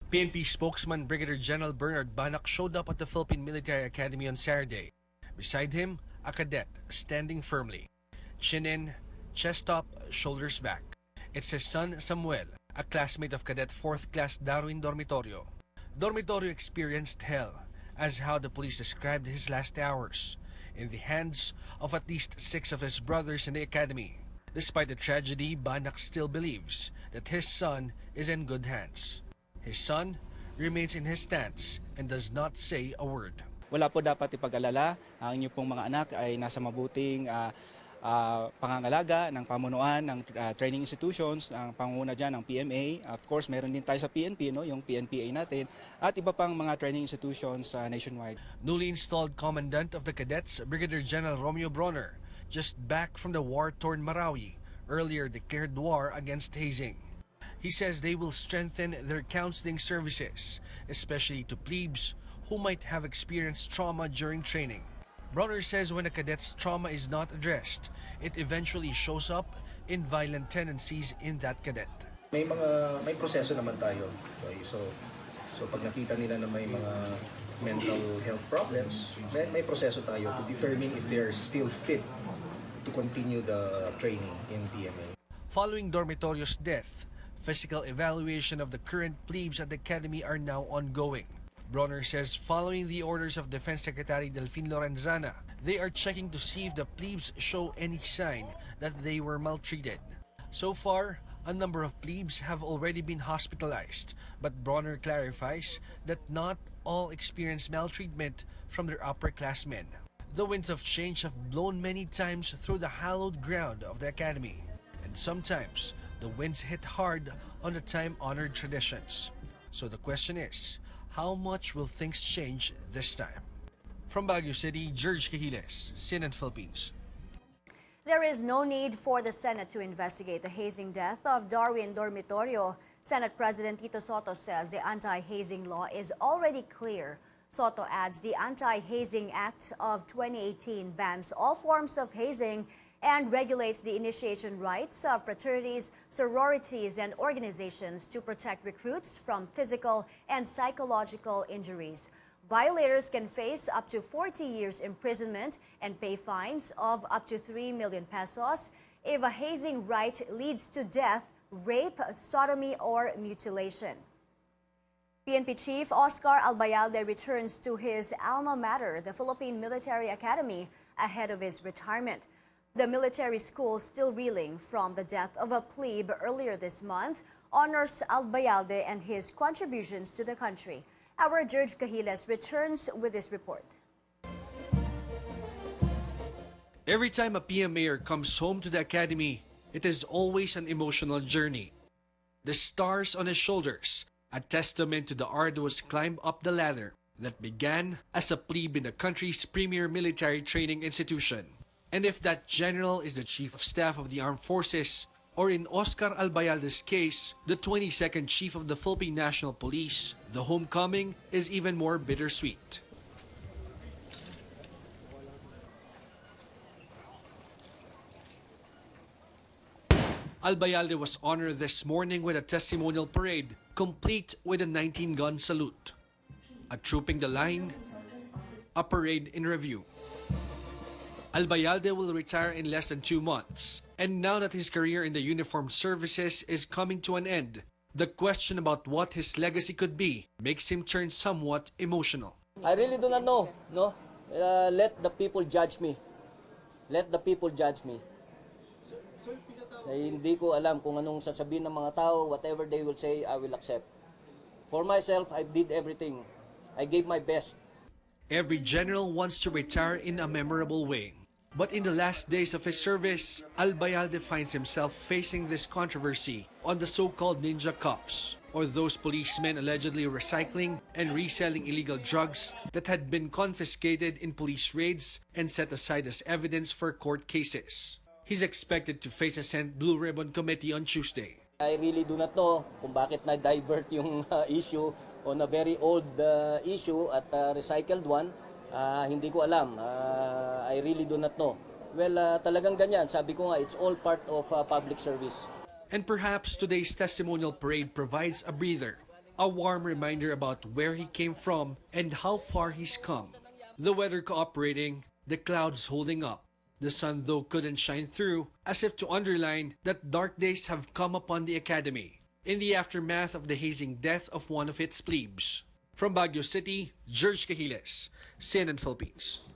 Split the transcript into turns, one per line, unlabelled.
PNP spokesman Brigadier General Banac showed up at the Philippine Military Academy on Saturday. Beside him, a cadet standing firmly. Chin in, chest up, shoulders back. It's his son Samuel, a classmate of Cadet 4th Class Darwin Dormitorio. Dormitorio experienced hell, as how the police described his last hours, in the hands of at least 6 of his brothers in the academy. Despite the tragedy, Banac still believes that his son is in good hands. His son remains in his stance and does not say a word.
Wala po dapat ipag-alala. Ang inyo pong mga anak ay nasa mabuting pangangalaga ng pamunuan ng training institutions, ang pangunguna dyan ng PMA. Of course, meron din tayo sa PNP, no? Yung PNPA natin, at iba pang mga training institutions nationwide.
Newly installed Commandant of the Cadets, Brigadier General Romeo Brawner, just back from the war-torn Marawi, earlier declared war against hazing. He says they will strengthen their counseling services, especially to plebes who might have experienced trauma during training. Brawner says when a cadet's trauma is not addressed, it eventually shows up in violent tendencies in that cadet.
May proseso naman tayo. Okay? So pag nakita nila na may mga mental health problems, may proseso tayo to determine if they're still fit to continue the training in PMA.
Following Dormitorio's death, physical evaluation of the current plebes at the academy are now ongoing. Brawner says following the orders of Defense Secretary Delfin Lorenzana, they are checking to see if the plebes show any sign that they were maltreated. So far, a number of plebes have already been hospitalized, but Brawner clarifies that not all experience maltreatment from their upperclassmen. The winds of change have blown many times through the hallowed ground of the academy, and sometimes the winds hit hard on the time-honored traditions. So the question is, how much will things change this time? From Baguio City, George Cahiles, CNN Philippines.
There is no need for the Senate to investigate the hazing death of Darwin Dormitorio. Senate President Tito Soto says the anti-hazing law is already clear. Soto adds the Anti-Hazing Act of 2018 bans all forms of hazing and regulates the initiation rights of fraternities, sororities, and organizations to protect recruits from physical and psychological injuries. Violators can face up to 40 years imprisonment and pay fines of up to 3 million pesos if a hazing right leads to death, rape, sodomy, or mutilation. PNP Chief Oscar Albayalde returns to his alma mater, the Philippine Military Academy, ahead of his retirement. The military school, still reeling from the death of a plebe earlier this month, honors Albayalde and his contributions to the country. Our George Cahiles returns with this report.
Every time a PMAer comes home to the academy, it is always an emotional journey. The stars on his shoulders, a testament to the arduous climb up the ladder that began as a plebe in the country's premier military training institution. And if that general is the Chief of Staff of the Armed Forces, or in Oscar Albayalde's case, the 22nd Chief of the Philippine National Police, the homecoming is even more bittersweet. Albayalde was honored this morning with a testimonial parade, complete with a 19-gun salute. A trooping the line, a parade in review. Albayalde will retire in less than 2 months, and now that his career in the uniformed services is coming to an end, the question about what his legacy could be makes him turn somewhat emotional.
I really do not know, no? Let the people judge me. Let the people judge me. Hindi ko alam kung anong sasabihin ng mga tao, whatever they will say, I will accept. For myself, I did everything. I gave my best.
Every general wants to retire in a memorable way. But in the last days of his service, Albayalde finds himself facing this controversy on the so-called ninja cops, or those policemen allegedly recycling and reselling illegal drugs that had been confiscated in police raids and set aside as evidence for court cases. He's expected to face a Senate Blue Ribbon Committee on Tuesday.
I really do not know kung bakit na-divert yung issue on a very old issue at recycled one. Hindi ko alam. I really do not know. Well, talagang ganyan. Sabi ko nga, it's all part of public service.
And perhaps today's testimonial parade provides a breather A warm reminder about where he came from and how far he's come. The weather cooperating, the clouds holding up. The sun, though, couldn't shine through, as if to underline that dark days have come upon the academy in the aftermath of the hazing death of one of its plebes. From Baguio City, George Cahiles, CNN Philippines.